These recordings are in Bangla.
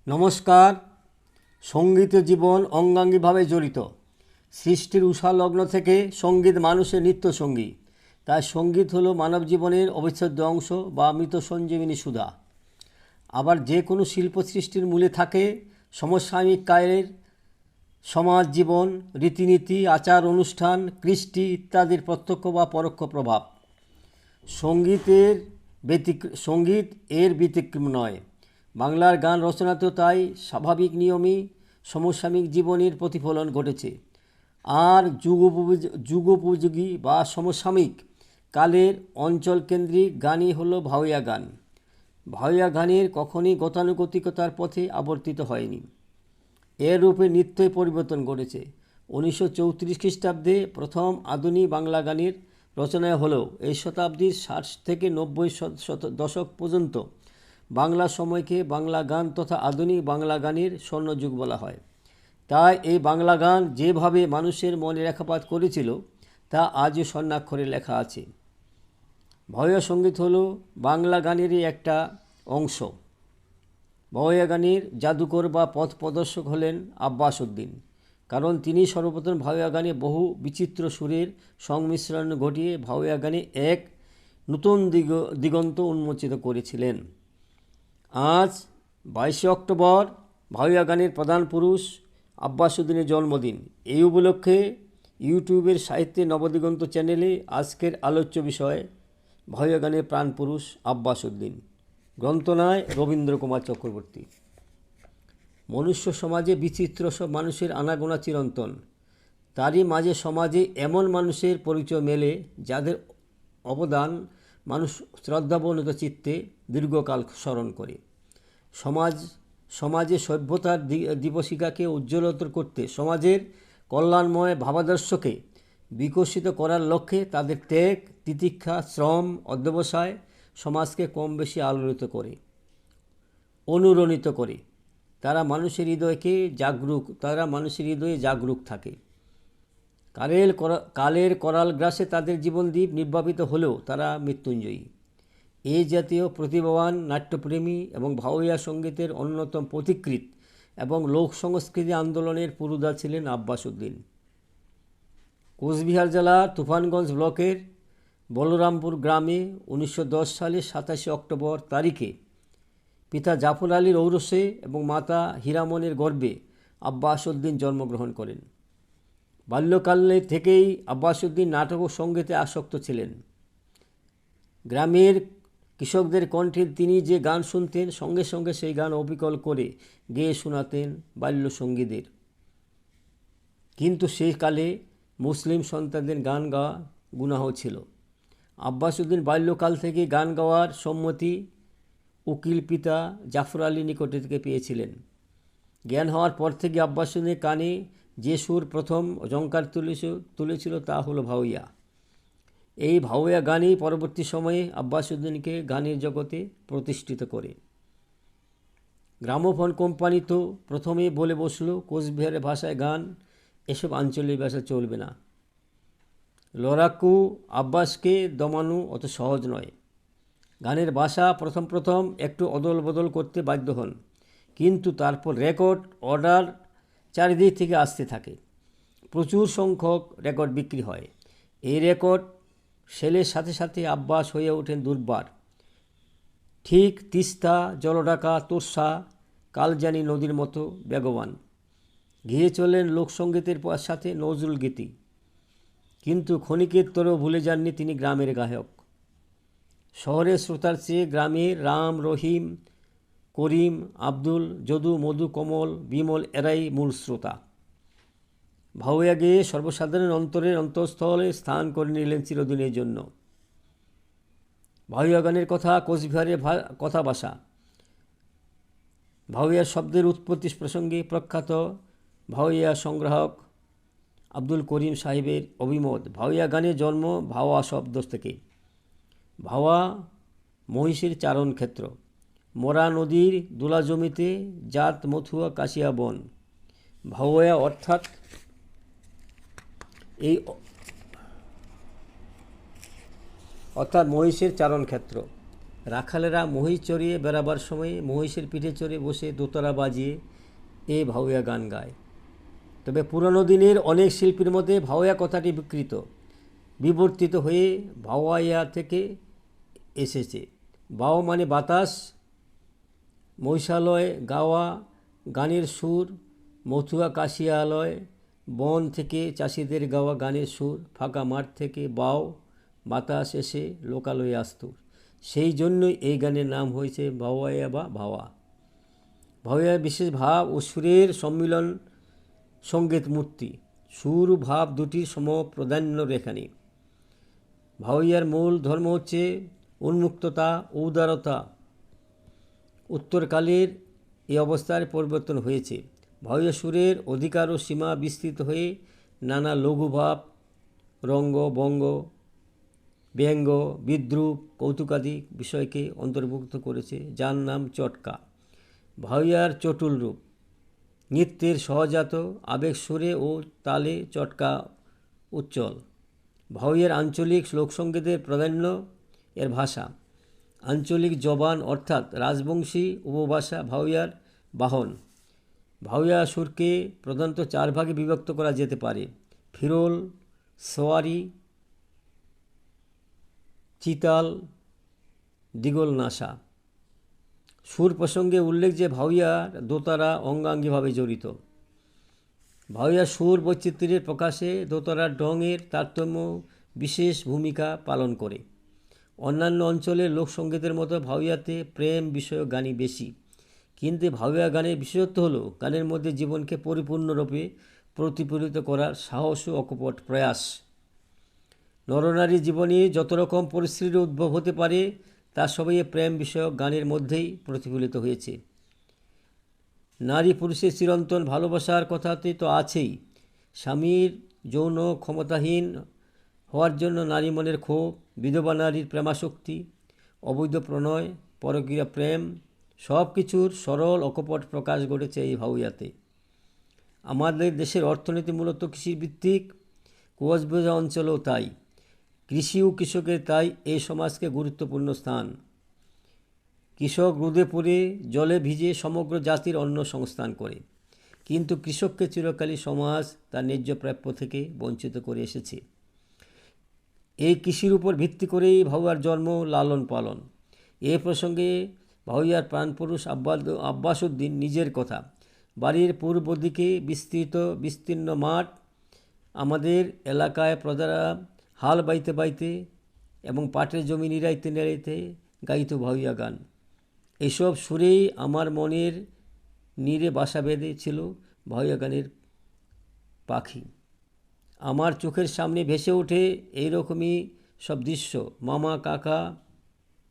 নমস্কার। সঙ্গীত জীবন অঙ্গাঙ্গিভাবে জড়িত। সৃষ্টির উষালগ্ন থেকে সঙ্গীত মানুষের নিত্যসঙ্গী। তাই সঙ্গীত হলো মানব জীবনের অবিচ্ছেদ্য অংশ বা মৃত সঞ্জীবিনী সুধা। আবার যে কোনো শিল্প সৃষ্টির মূলে থাকে সমসাময়িক কালের সমাজ জীবন, রীতিনীতি, আচার অনুষ্ঠান, কৃষ্টি ইত্যাদির প্রত্যক্ষ বা পরোক্ষ প্রভাব। সঙ্গীত এর ব্যতিক্রম নয়। বাংলার গান রচনাতেও তাই স্বাভাবিক নিয়মই সমসাময়িক জীবনের প্রতিফলন ঘটেছে। আর যুগোপযোগী বা সমসাময়িক কালের অঞ্চলকেন্দ্রিক গানই হলো ভাওয়াইয়া গান। ভাওয়াইয়া গানের কখনই গতানুগতিকতার পথে আবর্তিত হয়নি। এর রূপে নিত্যই পরিবর্তন ঘটেছে। 1934 খ্রিস্টাব্দে প্রথম আধুনিক বাংলা গানের রচনা হলেও এই শতাব্দীর 60 থেকে 90 দশক পর্যন্ত বাংলা সময়কে বাংলা গান তথা আধুনিক বাংলা গানের স্বর্ণযুগ বলা হয়। তাই এই বাংলা গান যেভাবে মানুষের মনে রেখাপাত করেছিল তা আজও স্বর্ণাক্ষরে লেখা আছে। ভাওয়াইয়া সঙ্গীত হলো বাংলা গানেরই একটা অংশ। ভাওয়াইয়া গানের জাদুকর বা পথ প্রদর্শক হলেন আব্বাস উদ্দিন। কারণ তিনি সর্বপ্রথম ভাওয়াইয়া গানে বহু বিচিত্র সুরের সংমিশ্রণ ঘটিয়ে ভাওয়াইয়া গানে এক নতুন দিগন্ত উন্মোচিত করেছিলেন। আজ 22শে অক্টোবর ভাওয়াইয়া গানের প্রধান পুরুষ আব্বাস উদ্দিনের জন্মদিন। এই উপলক্ষে ইউটিউবের সাহিত্যে নবদিগন্ত চ্যানেলে আজকের আলোচ্য বিষয় ভাওয়াইয়া গানের প্রাণপুরুষ আব্বাস উদ্দিন। গ্রন্থনায় রবীন্দ্র কুমার চক্রবর্তী। মনুষ্য সমাজে বিচিত্র সব মানুষের আনাগোনা চিরন্তন। তারই মাঝে সমাজে এমন মানুষের পরিচয় মেলে যাদের অবদান মানুষ শ্রদ্ধাবনত চিত্তে দীর্ঘকাল স্মরণ করে। সমাজে সভ্যতার দীপশিখাকে উজ্জ্বলতর করতে, সমাজের কল্যাণময় ভাবাদর্শকে বিকশিত করার লক্ষ্যে তাদের ত্যাগ, তিতিক্ষা, শ্রম, অধ্যবসায় সমাজকে কম বেশি আলোড়িত করে, অনুরণিত করে। তারা মানুষের হৃদয়ে জাগরুক থাকে। কালের করাল গ্রাসে তাদের জীবনদ্বীপ নির্বাপিত হলেও তারা মৃত্যুঞ্জয়ী। এই জাতীয় প্রতিভাবান নাট্যপ্রেমী এবং ভাওয়াইয়া সঙ্গীতের অন্যতম পথিকৃৎ এবং লোক সংস্কৃতি আন্দোলনের পুরোধা ছিলেন আব্বাস উদ্দিন। কোচবিহার জেলার তুফানগঞ্জ ব্লকের বলরামপুর গ্রামে 1910 সালের 27শে অক্টোবর তারিখে পিতা জাফর আলীর ঔরসে এবং মাতা হীরামনের গর্ভে আব্বাস উদ্দিন জন্মগ্রহণ করেন। বাল্যকালে থেকেই আব্বাস উদ্দিন নাটক ও সঙ্গীতে আসক্ত ছিলেন। গ্রামের কৃষকদের কণ্ঠে তিনি যে গান শুনতেন সঙ্গে সঙ্গে সেই গান অবিকল করে গেয়ে শোনাতেন বাল্যসঙ্গীদের। কিন্তু সেই কালে মুসলিম সন্তানদের গান গাওয়া গুনাহ ছিল। আব্বাস উদ্দিন বাল্যকাল থেকে গান গাওয়ার সম্মতি উকিল পিতা জাফর আলীর নিকট থেকে পেয়েছিলেন। জ্ঞান হওয়ার পর থেকে আব্বাস উদ্দিনের কানে যে সুর প্রথম ঝংকার তুলেছিল তা হলো ভাওয়াইয়া। এই ভাওয়াইয়া গানই পরবর্তী সময়ে আব্বাস উদ্দিনকে গানের জগতে প্রতিষ্ঠিত করে। গ্রামোফোন কোম্পানি তো প্রথমেই বলে বসল কোচবিহারের ভাষায় গান, এসব আঞ্চলিক ভাষা চলবে না। লড়াকু আব্বাসকে দমানো অত সহজ নয়। গানের ভাষা প্রথম একটু অদল বদল করতে বাধ্য হন, কিন্তু তারপর রেকর্ড অর্ডার চারিদিক থেকে আসতে থাকে। প্রচুর সংখ্যক রেকর্ড বিক্রি হয়। এই রেকর্ড সেলের সাথে সাথে আব্বাস হয়ে ওঠেন দুর্বার। ঠিক তিস্তা, জলঢাকা, তোর্সা, কালজানি নদীর মতো বেগবান। গিয়ে চলেন লোকসঙ্গীতের সাথে নজরুল গীতি। কিন্তু ক্ষণিকের তরেও ভুলে যাননি তিনি গ্রামের গায়ক। শহরের শ্রোতার চেয়ে গ্রামের রাম, রহিম, করিম, আব্দুল, যদু, মধু, কমল, বিমল এরাই মূল শ্রোতা। ভাওয়াইয়া গেয়ে সর্বসাধারণ অন্তরের অন্তঃস্থলে স্থান করে নিলেন চিরদিনের জন্য। ভাওয়াইয়া গানের কথা কোচবিহারের কথা ভাষা। ভাওয়াইয়া শব্দের উৎপত্তি প্রসঙ্গে প্রখ্যাত ভাওয়াইয়া সংগ্রাহক আব্দুল করিম সাহেবের অভিমত, ভাওয়াইয়া গানের জন্ম ভাওয়া শব্দ থেকে। ভাওয়া মহিষের চারণ ক্ষেত্র। মরা নদীর দোলা জমিতে জাত মথুয়া কাশিয়া বন। ভাওয়াইয়া অর্থাৎ মহিষের চারণ ক্ষেত্র। রাখালেরা মহিষ চড়িয়ে বেড়াবার সময় মহিষের পিঠে চড়ে বসে দোতারা বাজিয়ে এ ভাওয়া গান গায়। তবে পুরনো দিনের অনেক শিল্পীর মধ্যে ভাওয়া কথাটি বিবর্তিত হয়ে ভাওয়াইয়া থেকে এসেছে। বাও মানে বাতাস, মহিষালয় গাওয়া গানের সুর, মথুয়া কাশিয়ালয় বন থেকে চাষিদের গাওয়া গানের সুর, ফাঁকা মাঠ থেকে বাও বাতাস এসে লোকালয়ে আসত। সেই জন্যই এই গানের নাম হয়েছে ভাওয়াইয়া বা ভাওয়া। ভাওয়াইয়া বিশেষ ভাব ও সুরের সম্মিলন সঙ্গীত মূর্তি। সুর ও ভাব দুটির সমপ্রাধান্য এখানে। ভাওয়াইয়ার মূল ধর্ম হচ্ছে উন্মুক্ততা ও উদারতা। উত্তরকালের এই অবস্থার পরিবর্তন হয়েছে। ভাওয়াইয়া সুরের অধিকার ও সীমা বিস্তৃত হয়ে নানা লঘুভাব, রঙ্গ, বঙ্গ, ব্যঙ্গ, বিদ্রূপ, কৌতুকাদি বিষয়কে অন্তর্ভুক্ত করেছে, যার নাম চটকা। ভাওয়াইয়ার চটুল রূপ, নৃত্যের সহজাত আবেগ, সুরে ও তালে চটকা উজ্জ্বল। ভাওয়াইয়ার আঞ্চলিক লোকসঙ্গীতের প্রাধান্য এর ভাষা। আঞ্চলিক জবান অর্থাৎ রাজবংশী উপভাষা ভাওয়াইয়ার বাহন। ভাওয়াইয়া সুরকে প্রধানত 4 ভাগে বিভক্ত করা যেতে পারে: ফিরোল, সোয়ারি, চিতাল, দিগল নাসা। সুর প্রসঙ্গে উল্লেখ যে ভাওয়াইয়ার দোতারা অঙ্গাঙ্গিভাবে জড়িত। ভাওয়াইয়ার সুর বৈচিত্র্যের প্রকাশে দোতারার ঢঙের তারতম্য বিশেষ ভূমিকা পালন করে। অন্যান্য অঞ্চলের লোকসঙ্গীতের মতো ভাওয়াইয়াতে প্রেম বিষয়ক গানই বেশি, কিন্তু ভাওয়াইয়া গানের বিশেষত্ব হলো গানের মধ্যে জীবনকে পরিপূর্ণরূপে প্রতিফলিত করার সাহস ও অকপট প্রয়াস। নরনারী জীবনে যত রকম পরিস্থিতির উদ্ভব হতে পারে তা সবই প্রেম বিষয়ক গানের মধ্যেই প্রতিফলিত হয়েছে। নারী পুরুষের চিরন্তন ভালোবাসার কথাতে তো আছেই। স্বামীর যৌন ক্ষমতাহীন হওয়ার জন্য নারী মনের ক্ষোভ, বিধবা নারীর প্রেমাসক্তি, অবৈধ প্রণয়, পরকীয়া প্রেম, সব কিছুর সরল অকপট প্রকাশ ঘটেছে এই ভাওয়াইয়াতে। আমাদের দেশের অর্থনীতি মূলত কৃষিভিত্তিক, কুচবিহার অঞ্চলেও তাই। কৃষি ও কৃষকের তাই এই সমাজকে গুরুত্বপূর্ণ স্থান। কৃষক রোদে পুড়ে জলে ভিজে সমগ্র জাতির অন্ন সংস্থান করে, কিন্তু কৃষককে চিরকালই সমাজ তার ন্যায্য প্রাপ্য থেকে বঞ্চিত করে এসেছে। এই কৃষির উপর ভিত্তি করেই ভাওয়াইয়ার জন্ম, লালন পালন। এ প্রসঙ্গে ভাওয়াইয়ার প্রাণপুরুষ আব্বাস উদ্দিন নিজের কথা: বাড়ির পূর্ব দিকে বিস্তীর্ণ মাঠ, আমাদের এলাকায় প্রজারা হাল বাইতে বাইতে এবং পাটের জমি নিড়াইতে নিড়াইতে গাইত ভাওয়াইয়া গান। এইসব সুরেই আমার মনের নীড়ে বাসা বেঁধেছিল ভাওয়াইয়া গানের পাখি। আমার চোখের সামনে ভেসে ওঠে এইরকমই সব দৃশ্য। মামা, কাকা,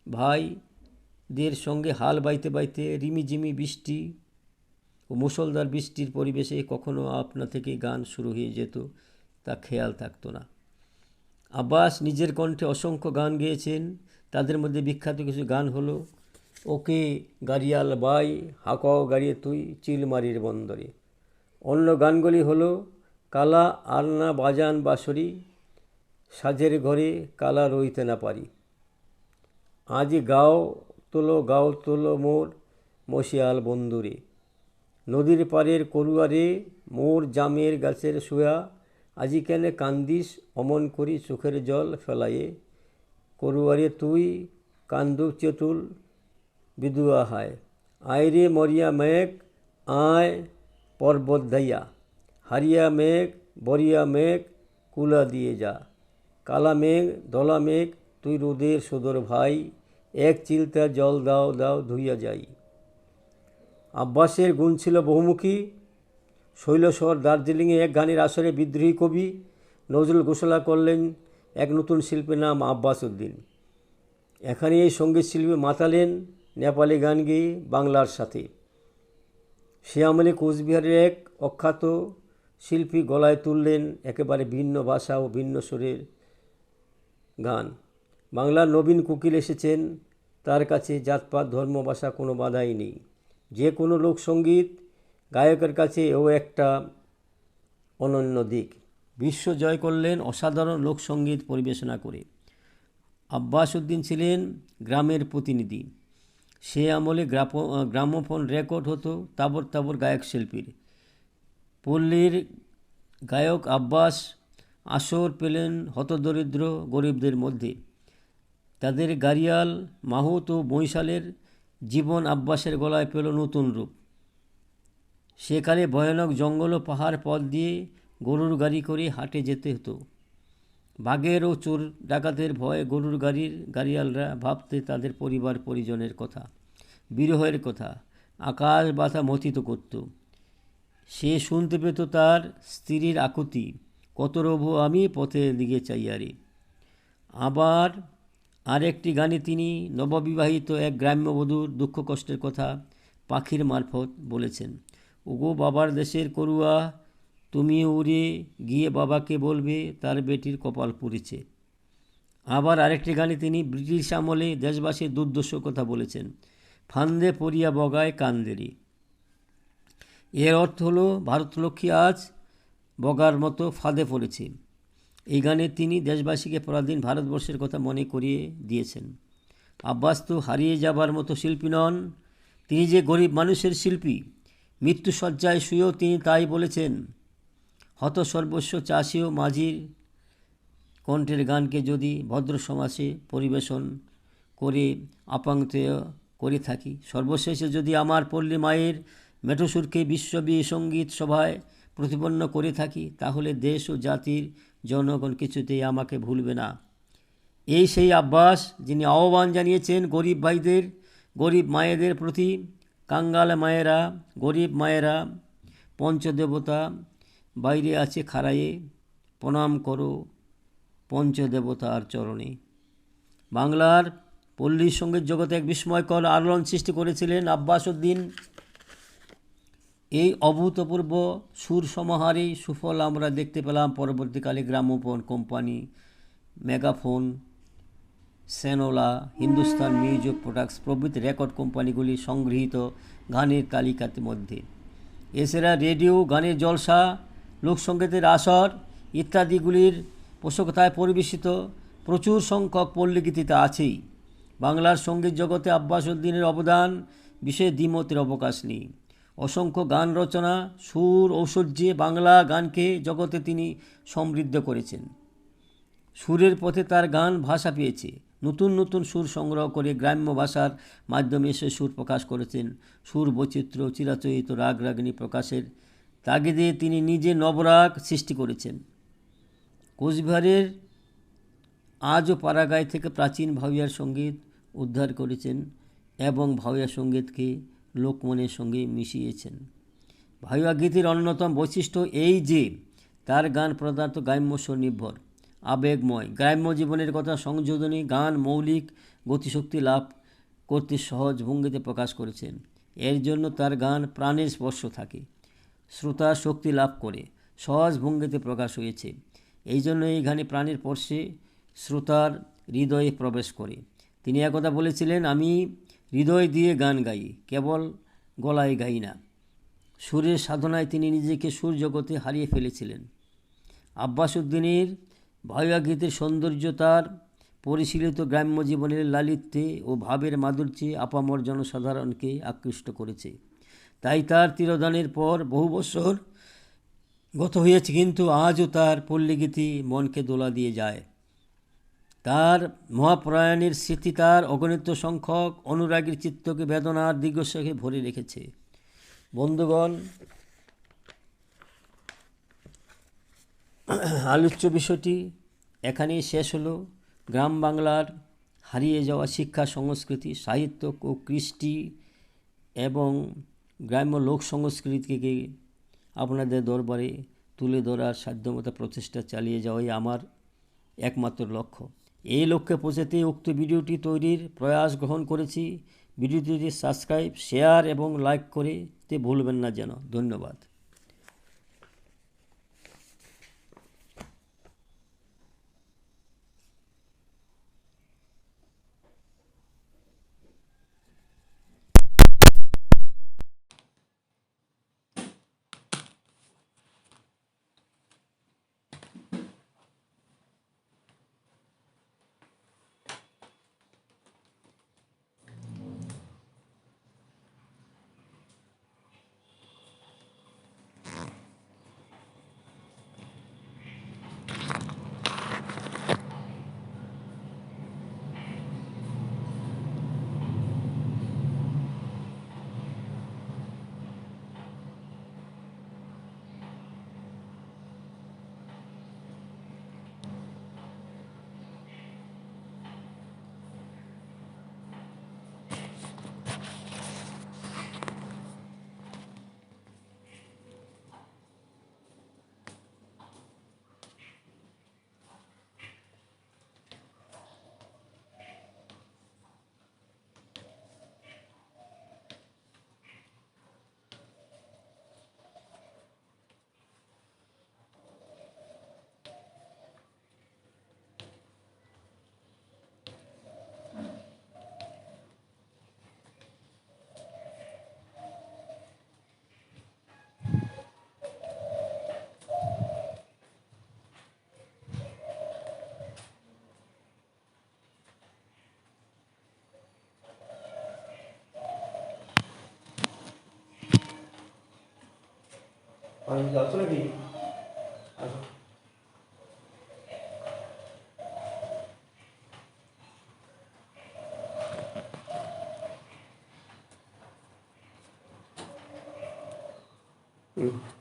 ভাইদের সঙ্গে হাল বাইতে বাইতে রিমিঝিমি বৃষ্টি ও মুষলধার বৃষ্টির পরিবেশে কখনো আপনা থেকে গান শুরু হয়ে যেত, তা খেয়াল থাকতো না। আব্বাস নিজের কণ্ঠে অসংখ্য গান গেয়েছেন। তাদের মধ্যে বিখ্যাত কিছু গান হলো: ওকে গাড়িয়াল বাই, হাকাও গাড়িয়ে তুই চিলমারির বন্দরে। অন্য গানগুলি হলো: কালা আর না বাজান বাঁশরি, সাজের ঘরে কালা রইতে না পারি, আজ গাও তোলো মোর মশিয়াল বন্ধুরে, নদীর পাড়ের করুয়ারে মোর জামের গাছের শুয়া, আজি কেন কান্দিস অমন করি চোখের জল ফেলায়ে, করুয়ারে তুই কান্দুক চেতুল বিদুয়া হায়, আয়রে মরিয়া মেঘ আয় পর্বত ধাইয়া, হারিয়া মেঘ বরিয়া মেঘ কুলা দিয়ে যা, কালা মেঘ ধলা মেঘ তুই রোদের সদর ভাই, এক চিলতা জল দাও দাও ধুইয়া যাই। আব্বাসের গুণ ছিল বহুমুখী। শৈলশহর দার্জিলিংয়ে এক গানের আসরে বিদ্রোহী কবি নজরুল ঘোষণা করলেন এক নতুন শিল্পীর নাম আব্বাস উদ্দিন। এখানে এই সঙ্গীত শিল্পী মাতালেন নেপালি গান গেয়ে বাংলার সাথে। সে আমলে কোচবিহারের এক অখ্যাত শিল্পী গলায় তুললেন একেবারে ভিন্ন ভাষা ও ভিন্ন সুরের গান। বাংলার নবীন কোকিল এসেছেন, তার কাছে জাতপাত ধর্ম ভাষা কোনো বাধাই নেই। যে কোনো লোকসঙ্গীত গায়কের কাছে এও একটা অনন্য দিক। বিশ্ব জয় করলেন অসাধারণ লোকসঙ্গীত পরিবেশনা করে। আব্বাস উদ্দিন ছিলেন গ্রামের প্রতিনিধি। সে আমলে গ্রামোফোন রেকর্ড হতো তাবর তাবর গায়ক শিল্পীর। পল্লীর গায়ক আব্বাস আসর পেলেন হতদরিদ্র গরিবদের মধ্যে। তাদের গাড়িয়াল মাহুত ও বৈশালের জীবন আব্বাসের গলায় পেল নতুন রূপ। সেকালে ভয়ানক জঙ্গল ও পাহাড় পথ দিয়ে গরুর গাড়ি করে হাটে যেতে হতো। বাঘের ও চোর ডাকাতের ভয়ে গরুর গাড়িয়ালরা ভাবতে তাদের পরিবার পরিজনের কথা, বিরহের কথা আকাশ বাতা মথিত করত। সে শুনতে পেত তার স্ত্রীর আকুতি, কত রব আমি পথের দিকে চাইয়ারে। আবার আরেকটি গানে তিনি নববিবাহিত এক গ্রাম্যবধূর দুঃখ কষ্টের কথা পাখির মারফত বলেছেন। ওগো বাবার দেশের করুয়া, তুমি উড়ে গিয়ে বাবাকে বলবে তার বেটির কপাল পুড়েছে। আবার আরেকটি গানে তিনি ব্রিটিশ আমলে দেশবাসীর দুর্দশার কথা বলেছেন। ফান্দে পড়িয়া বগায় কান্দেরি। এর অর্থ হলো ভারতলক্ষ্মী আজ বগার মতো ফাঁদে পড়েছে। এই গানে তিনি দেশবাসীকে পরাধীন ভারতবর্ষের কথা মনে করিয়ে দিয়েছেন। আব্বাস তো হারিয়ে যাবার মতো শিল্পী নন, তিনি যে গরিব মানুষের শিল্পী। মৃত্যুশয্যায় শুয়েও তিনি তাই বলেছেন। হত সর্বস্ব চাষি ও মাঝির কণ্ঠের গানকে যদি ভদ্র সমাজে পরিবেশন করে আপাঙ্ক্তেয় করে থাকি, সর্বশেষে যদি আমার পল্লী মায়ের মেঠোসুরকে বিশ্ববী সঙ্গীত সভায় প্রতিপন্ন করে থাকি, তাহলে দেশ ও জাতির জনগণ কিছুতেই আমাকে ভুলবে না। এই সেই আব্বাস যিনি আহ্বান জানিয়েছেন গরিব ভাইদের, গরিব মায়েদের প্রতি। কাঙ্গাল মায়েরা, গরিব মায়েরা, পঞ্চদেবতা বাইরে আছে খাড়ায়ে, প্রণাম করো পঞ্চদেবতার চরণে। বাংলার পল্লী সঙ্গীত জগতে এক বিস্ময়কর আলোড়ন সৃষ্টি করেছিলেন আব্বাস উদ্দিন। এই অভূতপূর্ব সুর সমাহারে সুফল আমরা দেখতে পেলাম পরবর্তীকালে gramophone company, megaphone, Senola, Hindustan music products প্রভৃতি রেকর্ড কোম্পানিগুলি সংগৃহীত গানের তালিকার মধ্যে। এছাড়া রেডিও, গানের জলসা, লোকসঙ্গীতের আসর ইত্যাদিগুলির পোষকতায় পরিবেশিত প্রচুর সংখ্যক পল্লীগীতিতে আছেই। বাংলার সঙ্গীত জগতে আব্বাস উদ্দিনের অবদান বিষয়ে দ্বিমতের অবকাশ নেই। অসংখ্য গান রচনা, সুর, ঐশ্বর্যে বাংলা গানকে জগতে তিনি সমৃদ্ধ করেছেন। সুরের পথে তার গান ভাষা পেয়েছে। নতুন নতুন সুর সংগ্রহ করে গ্রাম্য ভাষার মাধ্যমে সে সুর প্রকাশ করেছেন। সুর বৈচিত্র্য, চিরাচরিত রাগ রাগিনী প্রকাশের তাগিদে তিনি নিজে নবরাগ সৃষ্টি করেছেন। কোচবিহারের আজও পাড়াগাঁয় থেকে প্রাচীন ভাওয়াইয়ার সঙ্গীত উদ্ধার করেছেন এবং ভাওয়াইয়া সঙ্গীতকে লোকমনের সঙ্গে মিশিয়েছেন। ভাওয়াইয়া গীতির অন্যতম বৈশিষ্ট্য এই যে তার গান প্রধানত গ্রাম্য স্বর নির্ভর, আবেগময়, গ্রাম্য জীবনের কথা সংযোজনী গান মৌলিক গতিশক্তি লাভ করতে সহজ ভঙ্গিতে প্রকাশ করেছেন। এর জন্য তার গান প্রাণের স্পর্শ থাকে, শ্রোতার শক্তি লাভ করে, সহজ ভঙ্গিতে প্রকাশ হয়েছে। এই জন্য এই গানে প্রাণের স্পর্শে শ্রোতার হৃদয়ে প্রবেশ করে। তিনি একথা বলেছিলেন, আমি হৃদয় দিয়ে গান গাই, কেবল গলায় গাই না। সুরের সাধনায় তিনি নিজেকে সুর জগতে হারিয়ে ফেলেছিলেন। আব্বাস উদ্দিনের ভাওয়াইয়া গীতের সৌন্দর্য তার পরিশীলিত গ্রাম্য জীবনের লালিত্যে ও ভাবের মাধুর্যে আপামর জনসাধারণকে আকৃষ্ট করেছে। তাই তার তিরোধানের পর বহু বছর গত হয়েছে, কিন্তু আজও তার পল্লীগীতি মনকে দোলা দিয়ে যায়। তার মহাপ্রয়াণের স্মৃতি তার অগণিত সংখ্যক অনুরাগীর চিত্তকে বেদনার দীর্ঘশ্বাসে ভরে রেখেছে। বন্ধুগণ, আলোচ্য বিষয়টি এখানেই শেষ হলো। গ্রাম বাংলার হারিয়ে যাওয়া শিক্ষা, সংস্কৃতি, সাহিত্য ও কৃষ্টি এবং গ্রাম্য লোক সংস্কৃতিকে আপনাদের দরবারে তুলে ধরার সাধ্যমতো প্রচেষ্টা চালিয়ে যাওয়াই আমার একমাত্র লক্ষ্য। এই লক্ষ্যে পৌঁছাতে উক্ত ভিডিওটি তৈরির প্রয়াস গ্রহণ করেছি। ভিডিওটি সাবস্ক্রাইব, শেয়ার এবং লাইক করতে ভুলবেন না যেন। ধন্যবাদ। আমি যাচ্ছ নাকি? আসো। হুম।